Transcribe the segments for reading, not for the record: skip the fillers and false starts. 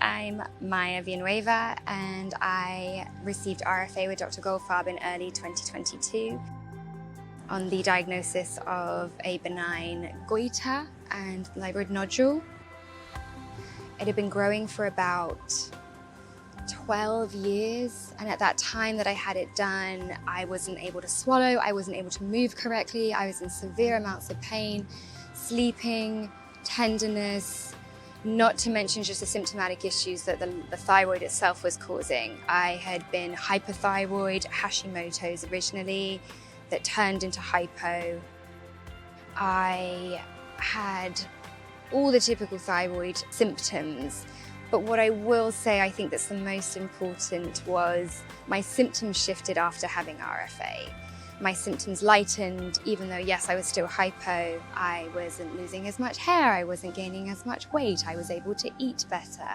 I'm Myia Villanueva and I received RFA with Dr. Goldfarb in early 2022 on the diagnosis of a benign goiter and thyroid nodule. It had been growing for about 12 years, and at that time that I had it done, I wasn't able to swallow, I wasn't able to move correctly, I was in severe amounts of pain, sleeping, tenderness, not to mention just the symptomatic issues that the thyroid itself was causing. I had been hypothyroid, Hashimoto's originally, that turned into hypo. I had all the typical thyroid symptoms, but what I will say I think that's the most important was my symptoms shifted after having RFA. My symptoms lightened, even though yes, I was still hypo, I wasn't losing as much hair, I wasn't gaining as much weight, I was able to eat better,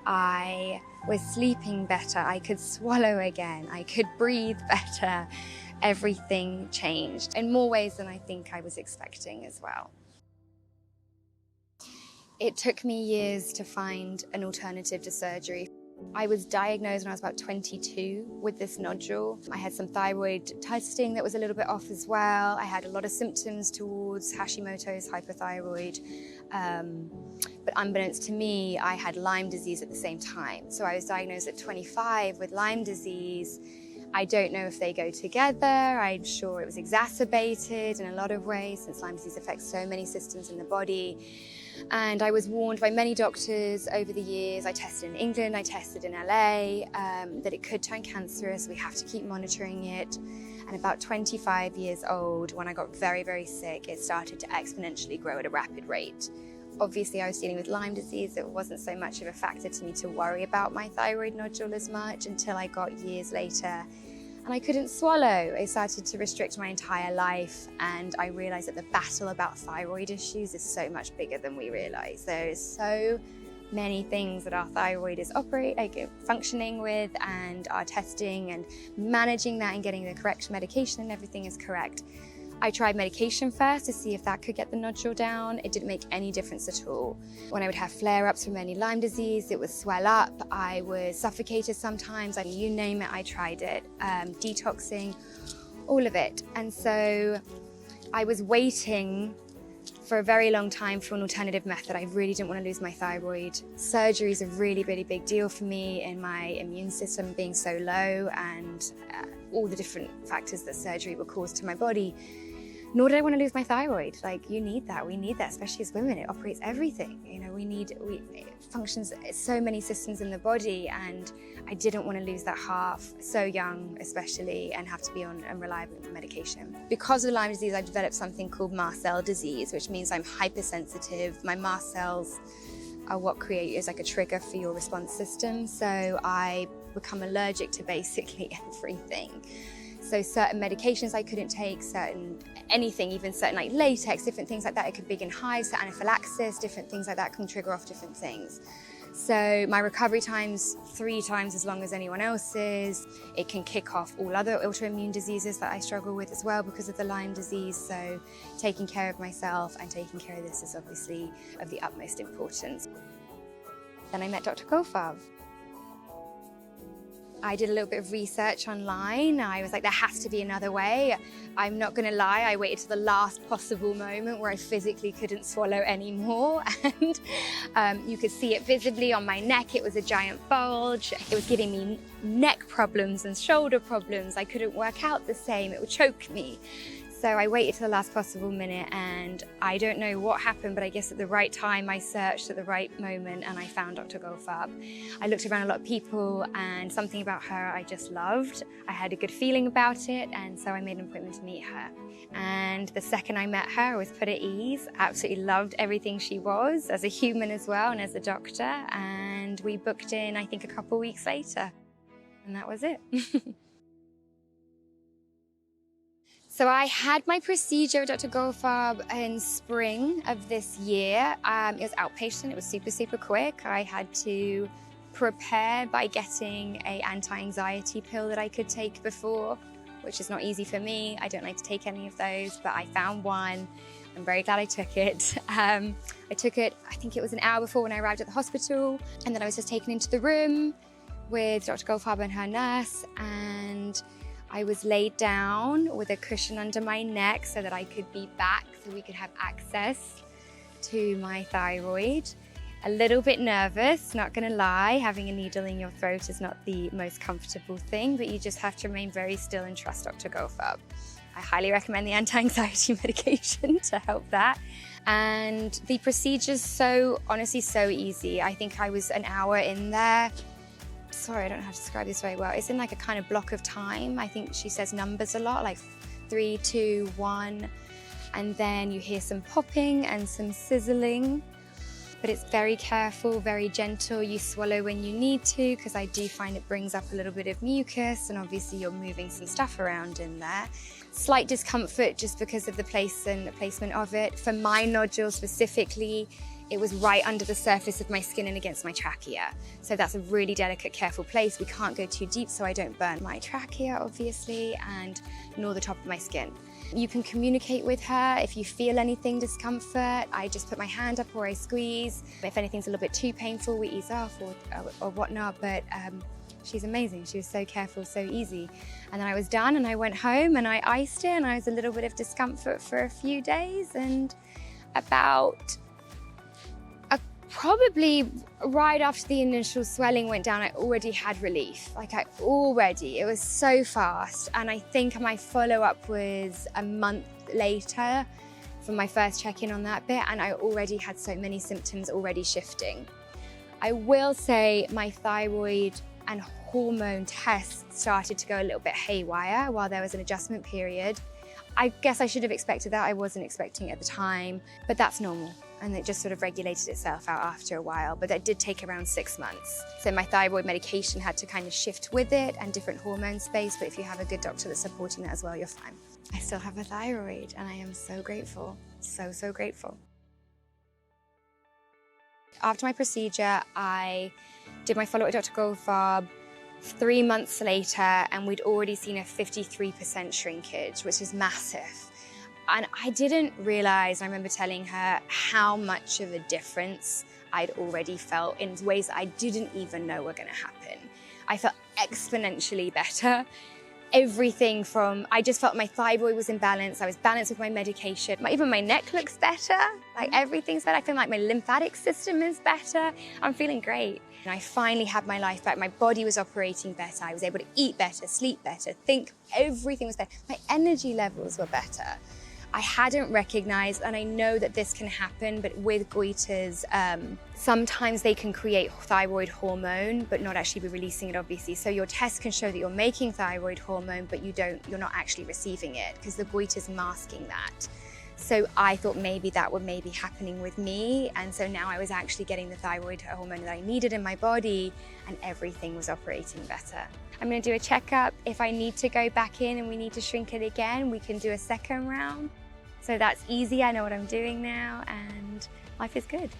I was sleeping better, I could swallow again, I could breathe better. Everything changed in more ways than I think I was expecting as well. It took me years to find an alternative to surgery. I was diagnosed when I was about 22 with this nodule. I had some thyroid testing that was a little bit off as well. I had a lot of symptoms towards Hashimoto's, hypothyroid. But unbeknownst to me, I had Lyme disease at the same time. So I was diagnosed at 25 with Lyme disease. I don't know if they go together. I'm sure it was exacerbated in a lot of ways since Lyme disease affects so many systems in the body. And I was warned by many doctors over the years, I tested in England, I tested in LA, that it could turn cancerous, we have to keep monitoring it. And about 25 years old, when I got very, very sick, it started to exponentially grow at a rapid rate. Obviously, I was dealing with Lyme disease. It wasn't so much of a factor to me to worry about my thyroid nodule as much until I got years later. And I couldn't swallow. It started to restrict my entire life, and I realized that the battle about thyroid issues is so much bigger than we realize. There's so many things that our thyroid is functioning with, and our testing and managing that and getting the correct medication and everything is correct. I tried medication first to see if that could get the nodule down. It didn't make any difference at all. When I would have flare-ups from any Lyme disease, it would swell up. I was suffocated sometimes. You name it, I tried it. Detoxing, all of it. And so I was waiting for a very long time for an alternative method. I really didn't want to lose my thyroid. Surgery is a really, really big deal for me in my immune system being so low and all the different factors that surgery will cause to my body. Nor did I want to lose my thyroid. Like, you need that, we need that, especially as women. It operates everything. You know, it functions so many systems in the body, and I didn't want to lose that half so young, especially, and have to be on unreliable medication. Because of Lyme disease, I developed something called mast cell disease, which means I'm hypersensitive. My mast cells are what is like a trigger for your response system. So I become allergic to basically everything. So certain medications I couldn't take, anything, even certain like latex, different things like that, it could begin hives, so anaphylaxis, different things like that can trigger off different things. So my recovery time's 3 times as long as anyone else's. It can kick off all other autoimmune diseases that I struggle with as well because of the Lyme disease. So taking care of myself and taking care of this is obviously of the utmost importance. Then I met Dr. Goldfarb. I did a little bit of research online. I was like, there has to be another way. I'm not gonna lie, I waited to the last possible moment where I physically couldn't swallow anymore. And you could see it visibly on my neck. It was a giant bulge. It was giving me neck problems and shoulder problems. I couldn't work out the same. It would choke me. So I waited to the last possible minute, and I don't know what happened, but I guess at the right time I searched at the right moment and I found Dr. Goldfarb. I looked around a lot of people, and something about her I just loved. I had a good feeling about it, and so I made an appointment to meet her. And the second I met her, I was put at ease. Absolutely loved everything she was as a human as well and as a doctor. And we booked in, I think, a couple weeks later, and that was it. So I had my procedure with Dr. Goldfarb in spring of this year. It was outpatient, it was super, super quick. I had to prepare by getting an anti-anxiety pill that I could take before, which is not easy for me. I don't like to take any of those, but I found one. I'm very glad I took it. I I took it, I think it was an hour before when I arrived at the hospital, and then I was just taken into the room with Dr. Goldfarb and her nurse, and I was laid down with a cushion under my neck so that I could be back, so we could have access to my thyroid. A little bit nervous, not gonna lie. Having a needle in your throat is not the most comfortable thing, but you just have to remain very still and trust Dr. Goldfarb. I highly recommend the anti-anxiety medication to help that. And the procedure's honestly so easy. I think I was an hour in there. Sorry, I don't know how to describe this very well. It's in like a kind of block of time. I think she says numbers a lot, like 3, 2, 1. And then you hear some popping and some sizzling. But it's very careful, very gentle. You swallow when you need to, because I do find it brings up a little bit of mucus, and obviously you're moving some stuff around in there. Slight discomfort just because of the placement of it. For my nodule specifically, it was right under the surface of my skin and against my trachea. So that's a really delicate, careful place. We can't go too deep so I don't burn my trachea, obviously, and nor the top of my skin. You can communicate with her if you feel anything discomfort. I just put my hand up or I squeeze. If anything's a little bit too painful, we ease off or whatnot, but she's amazing. She was so careful, so easy. And then I was done and I went home and I iced it, and I was a little bit of discomfort for a few days, and about probably right after the initial swelling went down, I already had relief. It was so fast. And I think my follow-up was a month later from my first check-in on that bit, and I already had so many symptoms already shifting. I will say my thyroid and hormone tests started to go a little bit haywire while there was an adjustment period. I guess I should have expected that. I wasn't expecting it at the time, but that's normal. And it just sort of regulated itself out after a while, but that did take around 6 months. So my thyroid medication had to kind of shift with it, and different hormone space, but if you have a good doctor that's supporting that as well, you're fine. I still have a thyroid, and I am so grateful, so, so grateful. After my procedure, I did my follow-up with Dr. Goldfarb 3 months later, and we'd already seen a 53% shrinkage, which is massive. And I didn't realize, I remember telling her how much of a difference I'd already felt in ways that I didn't even know were gonna happen. I felt exponentially better. Everything from, I just felt my thyroid was in balance, I was balanced with my medication. Even my neck looks better, like everything's better. I feel like my lymphatic system is better. I'm feeling great. And I finally had my life back. My body was operating better. I was able to eat better, sleep better, think, everything was better. My energy levels were better. I hadn't recognized, and I know that this can happen, but with goiters, sometimes they can create thyroid hormone, but not actually be releasing it, obviously. So your test can show that you're making thyroid hormone, but you're not actually receiving it, because the goiter's masking that. So I thought maybe that would be happening with me, and so now I was actually getting the thyroid hormone that I needed in my body, and everything was operating better. I'm gonna do a checkup. If I need to go back in and we need to shrink it again, we can do a second round. So that's easy, I know what I'm doing now, and life is good.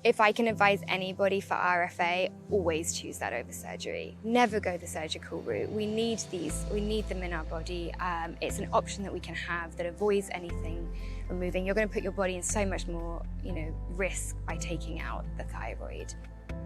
If I can advise anybody for RFA, always choose that over surgery. Never go the surgical route. We need these, we need them in our body. It's an option that we can have that avoids anything removing. You're gonna put your body in so much more, risk by taking out the thyroid.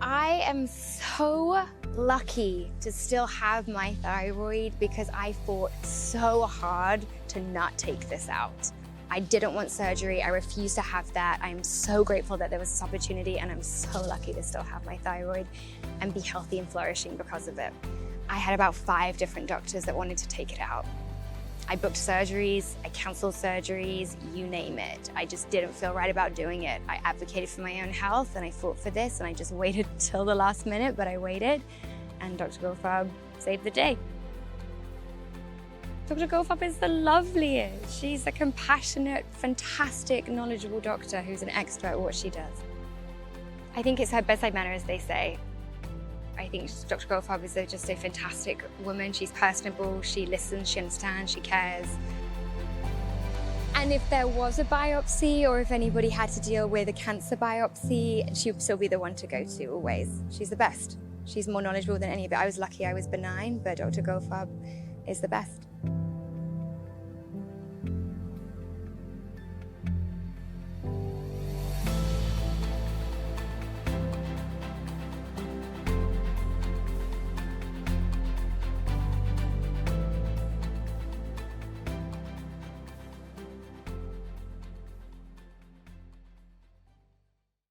I am so lucky to still have my thyroid because I fought so hard to not take this out. I didn't want surgery. I refused to have that. I'm so grateful that there was this opportunity, and I'm so lucky to still have my thyroid and be healthy and flourishing because of it. I had about 5 different doctors that wanted to take it out. I booked surgeries, I canceled surgeries, you name it. I just didn't feel right about doing it. I advocated for my own health, and I fought for this, and I just waited till the last minute, but I waited, and Dr. Goldfarb saved the day. Dr. Goldfarb is the loveliest. She's a compassionate, fantastic, knowledgeable doctor who's an expert at what she does. I think it's her bedside manner, as they say. I think Dr. Goldfarb is just a fantastic woman. She's personable, she listens, she understands, she cares. And if there was a biopsy, or if anybody had to deal with a cancer biopsy, she would still be the one to go to, always. She's the best. She's more knowledgeable than any of it. I was lucky I was benign, but Dr. Goldfarb is the best.